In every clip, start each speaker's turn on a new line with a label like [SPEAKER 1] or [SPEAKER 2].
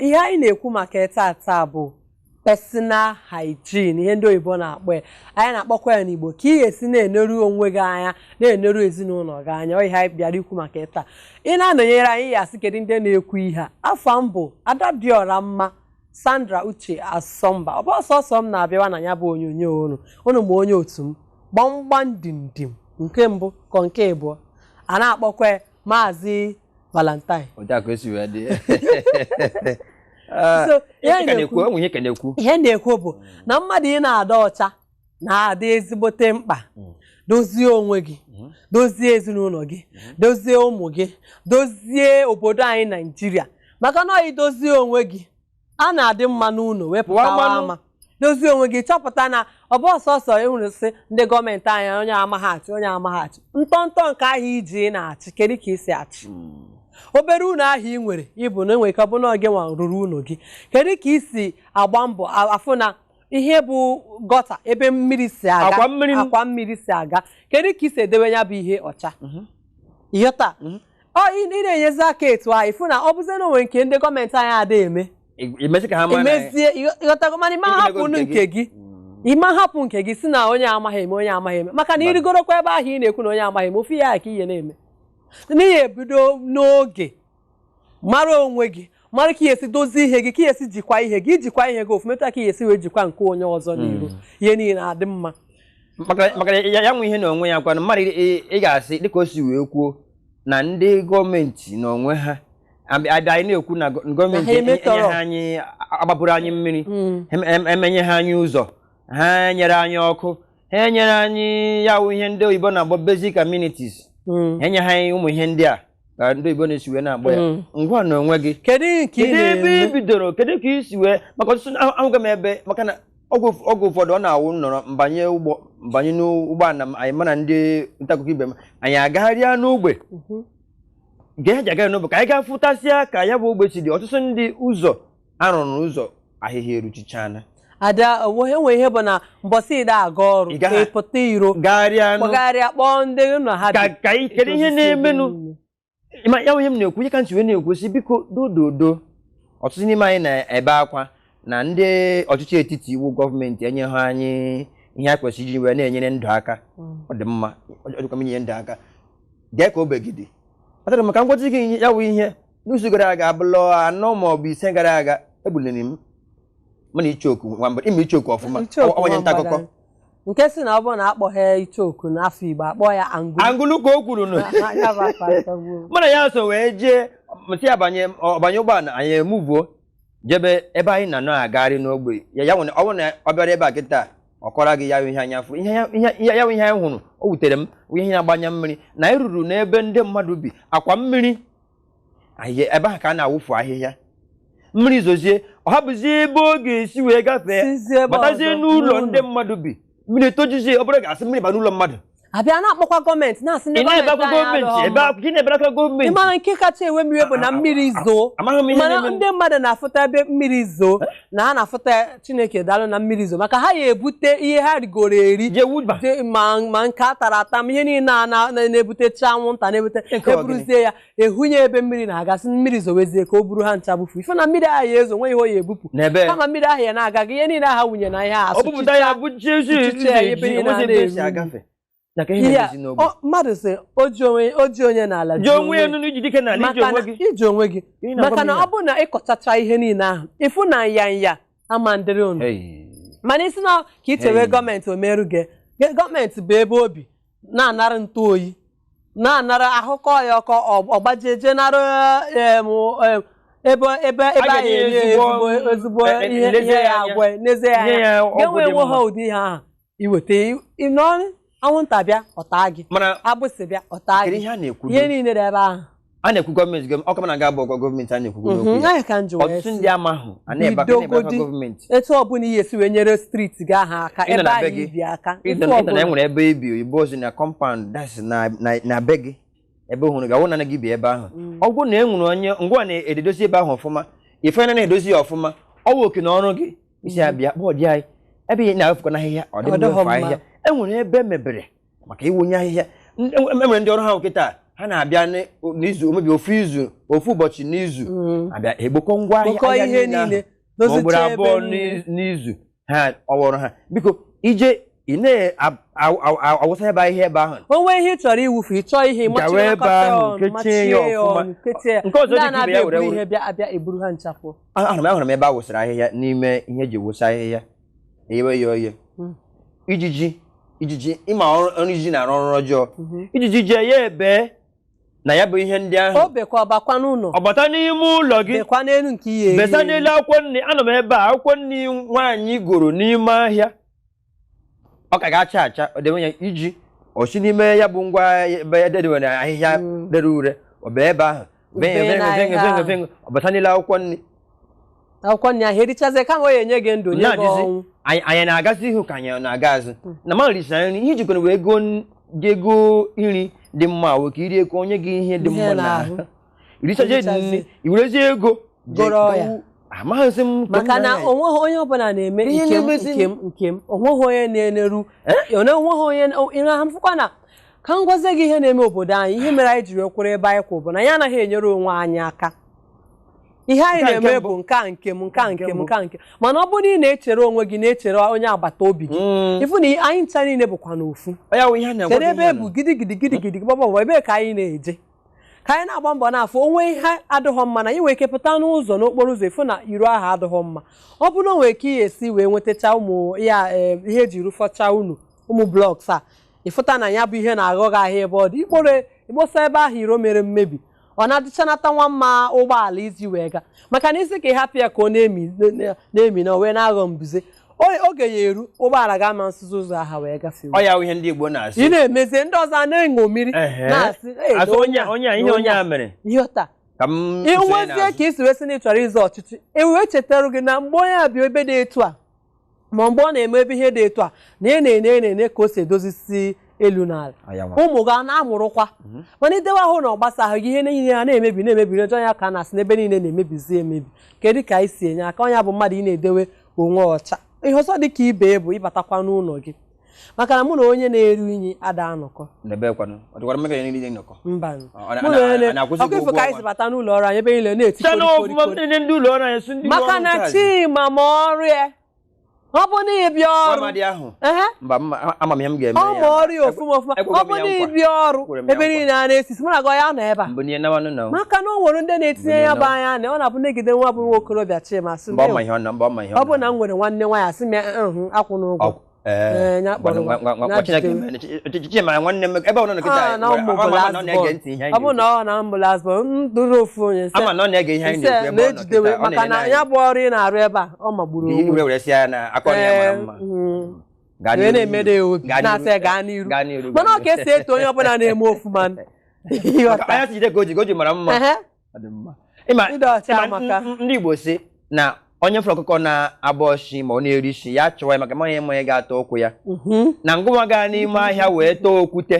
[SPEAKER 1] ihe anyị na-ekwu maka taa bụ personal hygiene, ihe ndị oyibo na-akpọ ya. Anyị na-akpọkwa ya n'Igbo ka ị ga-esi na-eneru onwe gị anya, na-eneru ezinụlọ gị anya. Ọ ihe anyị bịara ikwu maka taa. Ị na-anọnyere anyị ya asị kedu ndị na-ekwu ihe a. Afọ m bụ Adadiora Mma Sandra Uche Asọmba. Ọ bụ ọsọsọ m na-abịawa na ya bụ onyonyo unu ma onye otu m gbamgbam dimdim nke mbụ kọ nke abụọ a na-akpọkwa Maazị Valentine. So ihe na-ekwu bụ na mmadụ ị na-ada ọcha na-adị ezigbote mkpa. Dozie onwe gị, dozie ezinụlọ gị, dozie ụmụ gị, dozie obodo anyị Naịjirịa. Maka na idozie onwe gị a na-adị mma n'ụlọ wepụta ama. Dozie onwe gị chọpụta na ọ bụ ọsọsọ ịhụrụ sị ndị gọọmenti anyị onye amaghachi onye amaghachi. Ntọntọ nke ahụ iji na-achị kedu ka isi achị? Obere ụlọ ahụ ị nwere ịbụ na enwere ka ọ bụ na gị nwa ruru ụlọ gị. Kedu ka isi agba mbọ afụ na ihe bụ gọta ebe mmiri si aga, akwa mmiri si aga, kedu ka isi edewe ya bụ ihe ọcha? Ihe taa ị na-enyezi aka etu ahụ ịfụ na ọ bụzie na onwe nke ndị gọọmenti anyị ada eme emezie ịghọtago mana ịma hapụ nke gị, ịma hapụ nke gị si na onye amaghị eme onye amaghị eme maka na irigorokwa ebe ahụ ị na-ekwu na onye amaghị eme ofu ya ka ihe na-eme. N'ihi ebido n'oge mara onwe gị, mara ka esi dozie ihe gị, ka esi jikwa ihe gị, ijikwa ihe gị ofumeta ka esi wee jikwa nke onye ọzọ n'iru ihe niile adị mma.
[SPEAKER 2] Maka ya nwe ihe na onwe ya kwa na mmadụ ị ga-asị dịka o si wee kwuo na ndị gọọmenti na onwe ha abịa anyị na-ekwu na gọọmenti enye ha anyị agbapụrụ anyị mmiri, emenye ha anyị ụzọ, ha nyere anyị ọkụ, ha nyere anyị ya wụ ihe ndị oyibo na-akpọ basic amenities. Enye ha anyị ụmụ ihe ndị a ka ndị oyibo na-esi wee na-akpọ ya. Ngwa na onwe gị
[SPEAKER 1] kedu
[SPEAKER 2] ebe i bidoro, kedu ka isi wee maka ọtụtụ ahụga m ebe maka na oge ụfọdụ ọ na-awụ nọrọ mbanye n'ụgbọala anyị mana ndị ntaakụkọ ibe m anyị agagharịa n'ogbe nke ha ji agagharị n'ogbe ka anyị ga-afụtasịa ka ya bụ ogbe si dị. Ọtụtụ ndị ụzọ arụrụ n'ụzọ ahịhịa eruchichana
[SPEAKER 1] ada enwe ihe bụ na mbọsị ide aga ọrụ ịpụta iro kpọgharịa kpọọ ndị nọ ha
[SPEAKER 2] ka kedu ihe na-emenụ ya onye m na-ekwu ihe ka ntị wee na-ekwu si biko dododo. Ọtụtụ n'ime anyị na-ebe akwa na ndị ọchịchị etiti iwu gọọmenti enye ha anyị ihe a kwesịrị iji wee na-enyere ndụ aka. Ọ dị mma ọjọkwa inye ndụ aka gee ka obegide atara maka ngwazi gị ya wụ ihe n'izu gara aga abụlọ 4 ma ọ bụ 5 gara aga egbuliri m mana ichoku nwamba ime ichoku ọfụma onye nta akụkọ
[SPEAKER 1] nke si na ọ bụ na akpọghị ichoku n'afọ Igbo akpọ ya
[SPEAKER 2] angulu ka o kwuru nụ mana ya so wee jee mti abanye ụgbọala anyị emuvuo jebe ebe anyị na-anọ agagharị n'ogbe ya nwere ọ bụ na ọ bịara ebe a kịta ọ kọrọ gị ya ihe anya afọ ya ihe anyị hụrụ o wutere m ihe na-agbanya mmiri na anyị ruru n'ebe ndị mmadụ bi akwa mmiri ebe ahụ ka a na-awụfu ahịhịa mmiri zozie ọ hapụzie ebe ọ ga-esi wee gafee batazie n'ụlọ ndị mmadụ bi mmiri tojuzie ọ bụrụ ga-asị mmiri ba n'ụlọ mmadụ
[SPEAKER 1] abịa na-akpọkwa gọọmenti na-asị ndị gọọmenti ịmara nke kacha enwe mmiri bụ na mmiri zoo mana ndị mmadụ na-afụta ebe mmiri zoo na ha na-afụta Chineke daalụ na mmiri zoo maka ha ya ebute ihe ha rigoro eri ma nke a tara ata ma ihe niile na-ebutecha anwụnta na-ebute eburuzie ya ehunye ebe mmiri na-agasị mmiri zowezie ka o buru ha ncha bufu ife na mmiri ahụ ya ezo nwe ihe o ya ebupụ kama mmiri ahụ ya na-agaghị ihe niile aha wunye na ihe asụchicha mmadụ sị oji onye n'ala iji onwe gị maka na ọ bụ na ịkọchacha ihe niile ahụ ịfụ na nyanya ama ndịrị unu mana isi na ka ichewe gọọmenti omeru gị gọọmenti bụ ebe obi na-anara ntụ oyi na-anara ahụkọ ya ọkọ ọgbajeje nara ebe ahụ ezigbo ihe ya agwa n'ezie ya ga-enwe enwe ha ụdị ihe ahụ iweta n'ọrụ anwụnta bịa ọta gị agbụsị bịa ọta gị ihe niile dị ebe ahụ
[SPEAKER 2] a na-ekwu gọọmenti ọkụ mana ga-abụ gọọmenti a na-ekwu ọtụtụ ndị amahụ a na-ebaka gọọmenti
[SPEAKER 1] etu ọbụla ihe esi wee nyere steeti gị aha aka ebe ahụ ibi aka
[SPEAKER 2] na enwere ebe ibi oyibo ozi na kọmpaụnd na be gị ebe hụrụ gị awụ na gị bi ebe ahụ ọgwụ na enwere onye ngwa na-edozi ebe ahụ ọfụma ife na-edozi ya ọfụma ọwụ oke na ọrụ gị isi abịa bọọdụ anyị ebe ihe na-afụkọ n'ahịhịa ọ dị mfe ahịhịa enwere ebe mebere maka iwunye ahịhịa enwere ndị ọrụ ha nkịta ha na-abịa n'izu omebi ofu izu ofu ụbọchị n'izu abịa egbokọ ngwa ahịa
[SPEAKER 1] ihe niile
[SPEAKER 2] maọbụrụ abụọ n'izu ha ọwụrụ ha biko ije ị na-awụsa ebe ihe ebe ahụ
[SPEAKER 1] onwe ihe ị chọrọ iwufu ịchọ ihe
[SPEAKER 2] machie ya ọfụma nke ọzọ dị ka ibe ya were
[SPEAKER 1] ihe bịa eburu ha nchapụ
[SPEAKER 2] ahụrụ m ebe a wụsara ahịhịa n'ime ihe eji wụsa ahịhịa eyewe ya oye ijiji ịma ọrụ ijiji na-arụ ọrụ ọjọọ ijiji jee ya ebe na ya bụ ihe ndị ahụ
[SPEAKER 1] o bekwa ọbakwa n'ụlọ
[SPEAKER 2] ọ bata n'ime ụlọ gị
[SPEAKER 1] bekwa n'elu nke ihe
[SPEAKER 2] besa n'elu akwụkwọ nri anọ m ebe a akwụkwọ nri nwaanyị goro n'ime ahịa ọ ka ga-acha acha ọ dịwe ya iji osi n'ime ya bụ ngwa ebe edewere ahịhịa dere ure ọ bụ ebe ahụ ọ bata n'elu akwụkwọ nri
[SPEAKER 1] ahụ erichazie kama o enye gị ndụ nye gị ọnwụ
[SPEAKER 2] anyị na-agazi ihu ka anyị na-aga azụ na ma risara nri ihe jikọrọ wee ego nri dị mma nwoke irie ka onye gị ihe dị mma n'ahụ irichazie nri iwerezie ego
[SPEAKER 1] goro ya
[SPEAKER 2] amaghịzi m
[SPEAKER 1] maka na onweghị onye ọbụla na-eme nkem onweghị onye na-eneru onweghị onye ịrahafụkwa na ka m gwazie gị ihe na-eme obodo anyị ihe mere anyị jiri kwụrụ ebe anyị kwụ bụ na ya anaghị enyere onwe anyị aka ihe anyị na-eme bụ nke m mana ọ bụrụ na ị na-echere onwe gị na-echere onye agbata obi gị ịfụ na anyị ncha niile bụkwa n'ofu kedu ebe ebu gidigidi gbọgbọ ebe ka anyị na-eje ka anyị na-agba mbọ n'afọ onwe ihe adịghọ mma na inwe ike pụta n'ụzọ n'okporo ụzọ ịfụ na iro ahụ adịghọ mma ọ bụrụ na onwe ike ihe esi wee nwetacha ụmụ ya ihe eji rụfọcha unu ụmụ blọks a ịfụta na ya bụ ihe na-aghọ gị ahịa ebe ọ dị ikposa ebe ahụ iro mere mmebi ọ na-adịchanata nwa mma ụgbọala iji wee gaa maka na isi ka ị hapụ ya ka ọ na-emi na wee na-aghọ mbuze oge ya eru ụgbọala ga-ama nsụzụ ụzọ aha wee gafee
[SPEAKER 2] ọ ya ihe ndị Igbo na-asị
[SPEAKER 1] ị na-emezie ndị ọzọ na-eṅo mmiri na-asị
[SPEAKER 2] onye a mere
[SPEAKER 1] ịghọta ịnwezie ka isi wesị na ị chọrọ ịzọ ọchịchị ewee chetara gị na mgbe onye abịa ebe dị etu a ma mgbe ọ na-eme ebe ihe dị etu a na ene ka o si edozisi elu n'ala ụmụ ga na-amụrụkwa mana idewe ahụ na ọ gbasaghị gị ihe niile ya na-emebi n'ọjọọ ya ka na-asị n'ebe niile na-emebizi emebi kedu ka anyị si enye aka onye bụ mmadụ ị na-edewe onwe ọcha ihe ọzọ dị ka ibe bụ ịbatakwa n'ụlọ gị maka na mụ na onye na-eru unyi ada anọkọ mba ọkụ ifo ka anyị si bata n'ụlọ ọrụ anyị ebe niile na-eti maka na Chima ma ọrụ ya ọ bụ na ịbịa ọrụ ọ ma ọrụ ya ọfụma ọ bụ na ịbịa ọrụ ebe niile a na-esisi mụ na gị ya nọ ebe a maka na o nwere ndị na-etinye ya bụ anya na ọ na-abụ negide nwa bụ nwa okorobịa Chima sị ọ bụ na m nwere nwanne nwa ya sị m akwụ n'ụgwọ ọ bụ na ọ na ambulans bụ ndụrụ ofu onye na-ejidewe maka na ya bụ ọrụ ị na-arụ ebe a ọ magburu onwe na-emede ya obi na-asị gaa n'iru mana ọ ka esi eto onye ọbụla na-eme ofuma
[SPEAKER 2] ndị Igbo si na onye fụrụ ọkụkọ na-abụ ọchị ma ọ na-eri isi ya chọwa ya maka manye mmanya ga-ata ụkwụ ya na ngụma gaa n'ime ahịa wee tọọ okwute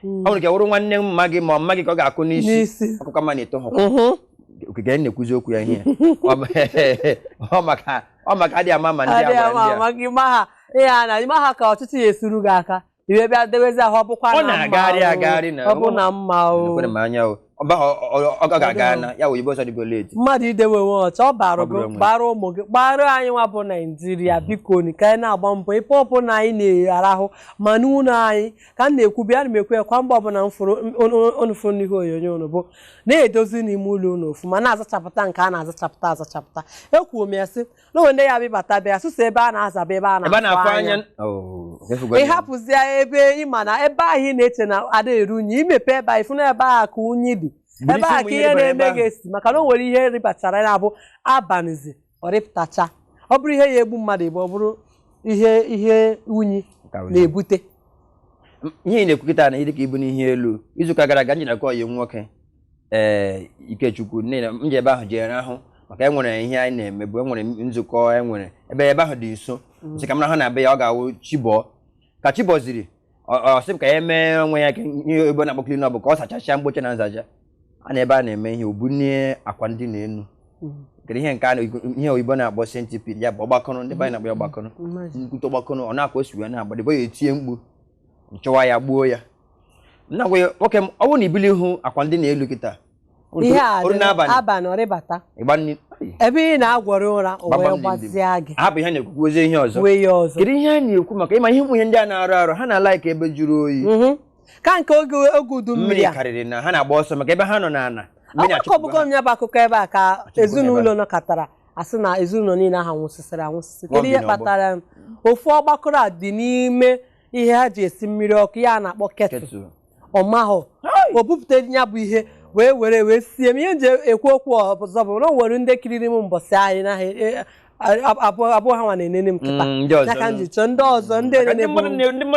[SPEAKER 2] ọ nwere ike wụrụ nwanne mma gị ma mma gị ka ọ ga-akụ n'isi ọkụkọ ma na-eto ha okike na-ekwuzi okwu ya ihe ọ maka adịghị ama ma ndị
[SPEAKER 1] ama ha ka ọchịchị ya esuru gị aka iwe bịa dewezi ahụ ọ bụkwa
[SPEAKER 2] ọ na-agagharị
[SPEAKER 1] ọ bụ na mma
[SPEAKER 2] ọ ga-aga na ya oyibo ọsọ dịgo leti
[SPEAKER 1] mmadụ idewe nwe ọcha ọ bara ụmụ gị gbara anyị nwa bụ Naijiria biko ka anyị na-agba mbọ ipe ọbụla anyị na-arahụ ma n'ụlọ anyị ka m na-ekwu bịa na m ekwu ya kwa mgbe ọbụla onufuru n'ihe onyonyo unu bụ na-edozi n'ime ụlọ unu ofuma na-azachapụta nke a na-azachapụta ekwuo m ya sị n'onwe ndị ya bịbata bịa sụsọ ebe a na-azaba ebe a na-afụ anya ịhapụzie ebe ịma na ebe ahụ ị na-eche na ada eru unyi imepe ebe ahụ ịfụna ebe ahụ ka unyi dị ebe a ka ihe na-eme ga-esi maka na o nwere ihe rịbachara na-abụ abanizi ọrịpụtacha ọ bụrụ ihe ya egbu mmadụ igbo ọ bụrụ ihe unyi na-ebute
[SPEAKER 2] ihe ị na-ekwukịta na ịdịka ibu n'ihe elu izuụka gara aga njina kọọ ya nwoke Ikechukwu nne na m ji ebe ahụ jere ahụ maka enwere ihe anyị na-eme bụ enwere nzukọ enwere ebe ahụ dị nso sị ka m rahụ na be ya ọ ga-awụ Chibọ ka Chibọ ziri ọ sị m ka ya mee onwe ya ihe ebe na-akpọkiri n'ọbụ ka ọ sachasịa mgbochi na nzacha a na ebe a na-eme ihe obunye akwa ndị na-enu kedu ihe nke ihe oyibo na-akpọ centipede ya bụ ọgbakọrọ ndị be anyị na-akpọ ya ọgbakọrọ nkwute ọgbakọrọ ọ na-akwa osi wee na-agba debe ya etie mkpu nchọwa ya gbuo ya na we oke owo na ibili hu akwa ndị na-elu kita
[SPEAKER 1] ihe abalị ọrịbata
[SPEAKER 2] igbanni
[SPEAKER 1] ebe ị na-agwọrọ ụra o wee gbazia gị
[SPEAKER 2] hapụ ihe na-ekwu ozi ihe ọzọ
[SPEAKER 1] wee ya ọzọ
[SPEAKER 2] kedu ihe a na-ekwu maka ịma ihe ụmụ ihe ndị a na-arụ arụ ha na-alaik ebe juru oyi
[SPEAKER 1] ka nke oge udu mmiri a
[SPEAKER 2] karịrị na ha na-agba ọsọ maka ebe ha nọ n'ala
[SPEAKER 1] akụkọ m ya bụ akụkọ ebe a ka ezinụlọ nọkọtara asị na ezinụlọ niile ahụ nwụsịsịrị anwụsịsị kedu ihe kpatara ofu ọgbakọrọ a dị n'ime ihe ha ji esi mmiri ọkụ ya na-akpọ ketụl ọmahụ o bupụta ya bụ ihe wee sie m ihe nji ekwu okwu ọzọ bụ na o nwere ndị kiriri m mbọsị anyị na abụọ ha nwa na-enene m kịta ya ka m ji chọọ ndị ọzọ ndị enene bụ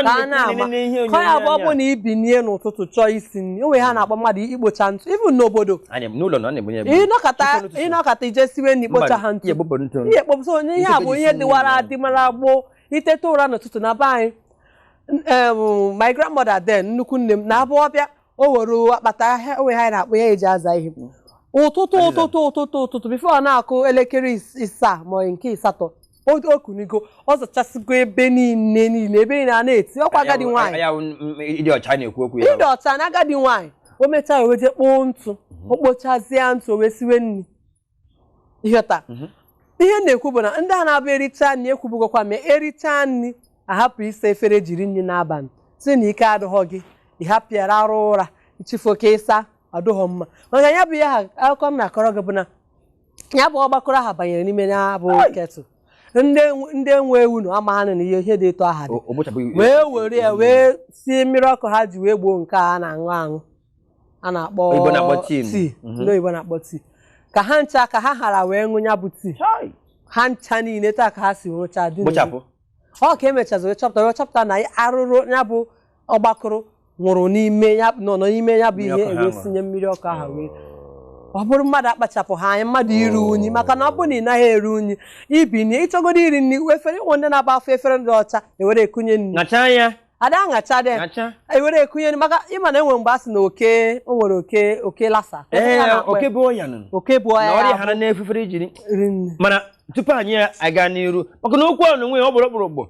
[SPEAKER 1] ka a na-ama ka ya bụ ọ bụ na ibinie n'ụtụtụ chọọ isi nri o nwere ha na-akpọ mmadụ ikpocha ntụ ibu n'obodo ịnọkọta ije siwe na ikpocha ha ntụ ihe ekpopụta onye ihe a bụ ihe dịwara adịmara gboo itete ụra n'ụtụtụ na be anyị my grandmother then nnukwu nne m na-abụ ọbịa o were akpata onwe ha na-akpọ ya eji aza ihe ụtụtụ bifo ọ na-akụ elekere isaa ma nke asatọ okunigo ọ zachasịgo ebe niile ebe niile a na-eti ọkwa agadi nwaanyị
[SPEAKER 2] ịdị
[SPEAKER 1] ọcha na agadi nwaanyị o mechaa eweje kpoo ntụ okpochazie ntụ o wee siwe nri ịghọta ihe na-ekwu bụ na ndị a na-abụ ericha nri ekwubugokwa ma ericha nri ahapụ isa efere jiri nri n'abalị si na ike adịghọ gị ịhapịara arụ ụra ichifu oke ịsa ọdụghọ mma maka ya bụ ihe ha akụkọ m na-akọrọ gị bụ na ya bụ ọgbakọrọ ha banyere n'ime ya bụ ketụl ndị nwe ewu na ama ha na ihe dị eto aha dị wee were ya wee sie mmiri ọkụ ha ji wee gboo nke a na-aṅụ a na-akpọ tii ndị oyibo na-akpọ tii ka ha ncha ka ha ghara wee ṅụ ya bụ tii ha ncha niile taa ka ha si nwụcha dị ọ ka emechazi wee chọpụta na arụrụ ya bụ ọgbakọrọ nwụrụ n'ime ya nọ n'ime ya bụ ihe ewesinye mmiri ọkụ ahụ wee ọ bụrụ mmadụ akpachapụ ha anya mmadụ iri unyi maka na ọ bụrụ na ị naghị eri unyi ibini ịchọgodo iri nri efere ịnwe ndị na-agba afọ efere ndị ọcha ewere ekunye nri ada aṅacha dị ewere ekunye nri maka ịma na enwere mgbe a sị na o nwere oke lasa
[SPEAKER 2] oke bụ ya mana tupu anyị aga n'iru maka na okwu ọnụ nwe ọ gbụrụgbụrụgbụ